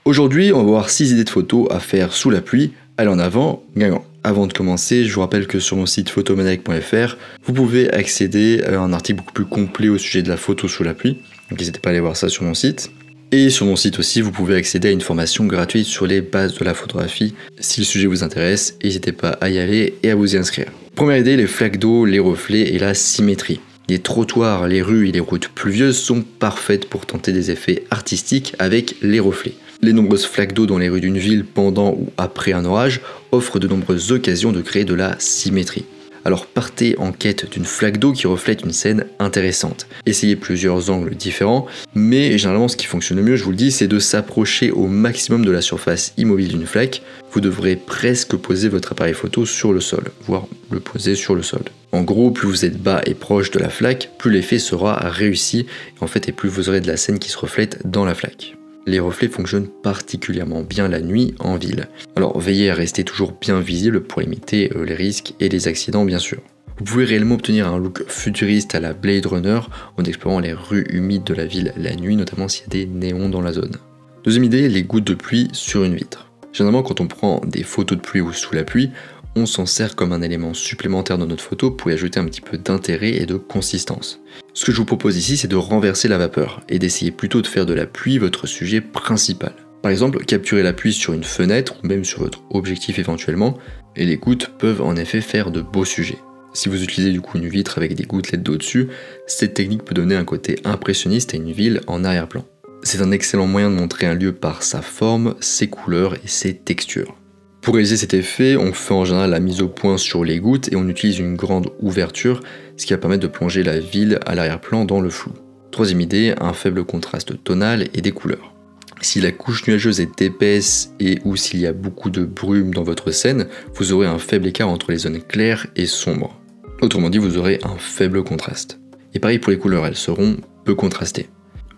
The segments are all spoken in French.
Aujourd'hui, on va voir 6 idées de photos à faire sous la pluie. Allez en avant, gagnant. Avant de commencer, je vous rappelle que sur mon site photomaniac.fr, vous pouvez accéder à un article beaucoup plus complet au sujet de la photo sous la pluie. Donc n'hésitez pas à aller voir ça sur mon site. Et sur mon site aussi, vous pouvez accéder à une formation gratuite sur les bases de la photographie. Si le sujet vous intéresse, n'hésitez pas à y aller et à vous y inscrire. Première idée, les flaques d'eau, les reflets et la symétrie. Les trottoirs, les rues et les routes pluvieuses sont parfaites pour tenter des effets artistiques avec les reflets. Les nombreuses flaques d'eau dans les rues d'une ville pendant ou après un orage offrent de nombreuses occasions de créer de la symétrie. Alors partez en quête d'une flaque d'eau qui reflète une scène intéressante. Essayez plusieurs angles différents, mais généralement ce qui fonctionne le mieux, je vous le dis, c'est de s'approcher au maximum de la surface immobile d'une flaque. Vous devrez presque poser votre appareil photo sur le sol, voire le poser sur le sol. En gros, plus vous êtes bas et proche de la flaque, plus l'effet sera réussi, et plus vous aurez de la scène qui se reflète dans la flaque. Les reflets fonctionnent particulièrement bien la nuit en ville. Alors veillez à rester toujours bien visible pour limiter les risques et les accidents bien sûr. Vous pouvez réellement obtenir un look futuriste à la Blade Runner en explorant les rues humides de la ville la nuit, notamment s'il y a des néons dans la zone. Deuxième idée, les gouttes de pluie sur une vitre. Généralement quand on prend des photos de pluie ou sous la pluie, on s'en sert comme un élément supplémentaire dans notre photo pour y ajouter un petit peu d'intérêt et de consistance. Ce que je vous propose ici, c'est de renverser la vapeur et d'essayer plutôt de faire de la pluie votre sujet principal. Par exemple, capturer la pluie sur une fenêtre ou même sur votre objectif éventuellement, et les gouttes peuvent en effet faire de beaux sujets. Si vous utilisez du coup une vitre avec des gouttelettes d'eau dessus, cette technique peut donner un côté impressionniste à une ville en arrière-plan. C'est un excellent moyen de montrer un lieu par sa forme, ses couleurs et ses textures. Pour réaliser cet effet, on fait en général la mise au point sur les gouttes et on utilise une grande ouverture, ce qui va permettre de plonger la ville à l'arrière-plan dans le flou. Troisième idée, un faible contraste tonal et des couleurs. Si la couche nuageuse est épaisse et ou s'il y a beaucoup de brume dans votre scène, vous aurez un faible écart entre les zones claires et sombres. Autrement dit, vous aurez un faible contraste. Et pareil pour les couleurs, elles seront peu contrastées.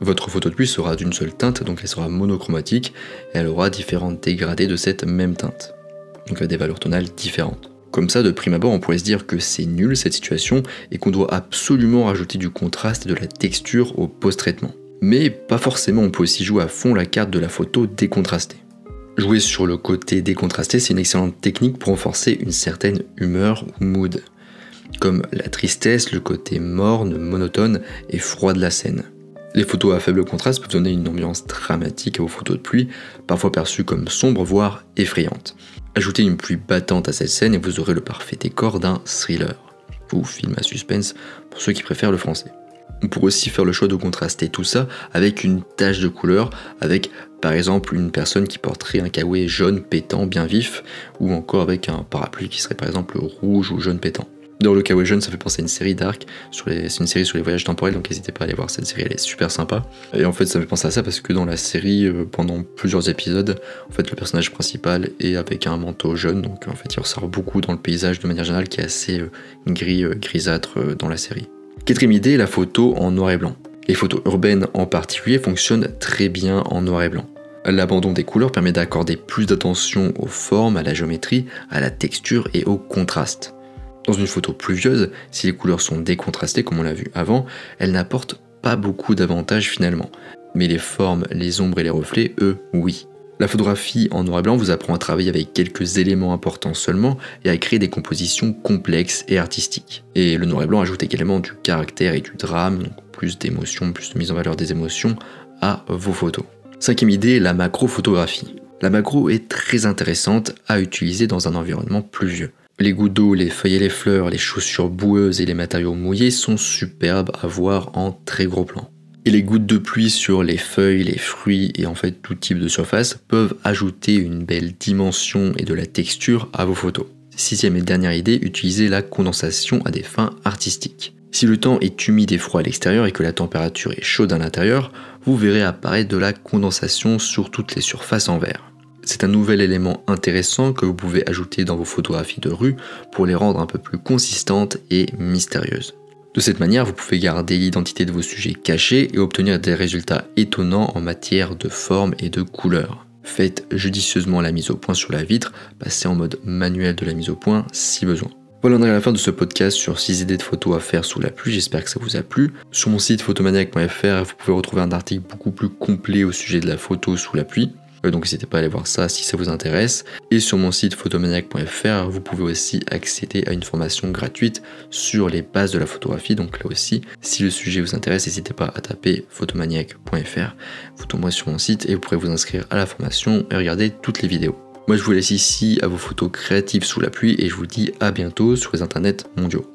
Votre photo de pluie sera d'une seule teinte, donc elle sera monochromatique et elle aura différents dégradés de cette même teinte. Donc à des valeurs tonales différentes. Comme ça, de prime abord, on pourrait se dire que c'est nul cette situation et qu'on doit absolument rajouter du contraste et de la texture au post-traitement. Mais pas forcément, on peut aussi jouer à fond la carte de la photo décontrastée. Jouer sur le côté décontrasté, c'est une excellente technique pour renforcer une certaine humeur ou mood, comme la tristesse, le côté morne, monotone et froid de la scène. Les photos à faible contraste peuvent donner une ambiance dramatique à vos photos de pluie, parfois perçues comme sombres, voire effrayantes. Ajoutez une pluie battante à cette scène et vous aurez le parfait décor d'un thriller, ou film à suspense pour ceux qui préfèrent le français. On pourrait aussi faire le choix de contraster tout ça avec une tache de couleur, avec par exemple une personne qui porterait un kawaii jaune pétant bien vif, ou encore avec un parapluie qui serait par exemple rouge ou jaune pétant. Dans le kawaii jaune, ça fait penser à une série Dark, c'est une série sur les voyages temporels, donc n'hésitez pas à aller voir cette série, elle est super sympa. Et en fait ça me fait penser à ça parce que dans la série, pendant plusieurs épisodes, en fait le personnage principal est avec un manteau jaune, donc en fait il ressort beaucoup dans le paysage de manière générale qui est assez grisâtre dans la série. Quatrième idée, la photo en noir et blanc. Les photos urbaines en particulier fonctionnent très bien en noir et blanc. L'abandon des couleurs permet d'accorder plus d'attention aux formes, à la géométrie, à la texture et au contraste. Dans une photo pluvieuse, si les couleurs sont décontrastées comme on l'a vu avant, elles n'apportent pas beaucoup d'avantages finalement. Mais les formes, les ombres et les reflets, eux, oui. La photographie en noir et blanc vous apprend à travailler avec quelques éléments importants seulement et à créer des compositions complexes et artistiques. Et le noir et blanc ajoute également du caractère et du drame, donc plus d'émotions, plus de mise en valeur des émotions à vos photos. Cinquième idée, la macro-photographie. La macro est très intéressante à utiliser dans un environnement pluvieux. Les gouttes d'eau, les feuilles et les fleurs, les chaussures boueuses et les matériaux mouillés sont superbes à voir en très gros plan. Et les gouttes de pluie sur les feuilles, les fruits et en fait tout type de surface peuvent ajouter une belle dimension et de la texture à vos photos. Sixième et dernière idée, utilisez la condensation à des fins artistiques. Si le temps est humide et froid à l'extérieur et que la température est chaude à l'intérieur, vous verrez apparaître de la condensation sur toutes les surfaces en verre. C'est un nouvel élément intéressant que vous pouvez ajouter dans vos photographies de rue pour les rendre un peu plus consistantes et mystérieuses. De cette manière, vous pouvez garder l'identité de vos sujets cachés et obtenir des résultats étonnants en matière de forme et de couleur. Faites judicieusement la mise au point sur la vitre, passez en mode manuel de la mise au point si besoin. Voilà, on arrive à la fin de ce podcast sur 6 idées de photos à faire sous la pluie, j'espère que ça vous a plu. Sur mon site photomaniac.fr, vous pouvez retrouver un article beaucoup plus complet au sujet de la photo sous la pluie. Donc n'hésitez pas à aller voir ça si ça vous intéresse. Et sur mon site photomaniac.fr, vous pouvez aussi accéder à une formation gratuite sur les bases de la photographie. Donc là aussi, si le sujet vous intéresse, n'hésitez pas à taper photomaniac.fr. Vous tomberez sur mon site et vous pourrez vous inscrire à la formation et regarder toutes les vidéos. Moi je vous laisse ici à vos photos créatives sous la pluie et je vous dis à bientôt sur les internets mondiaux.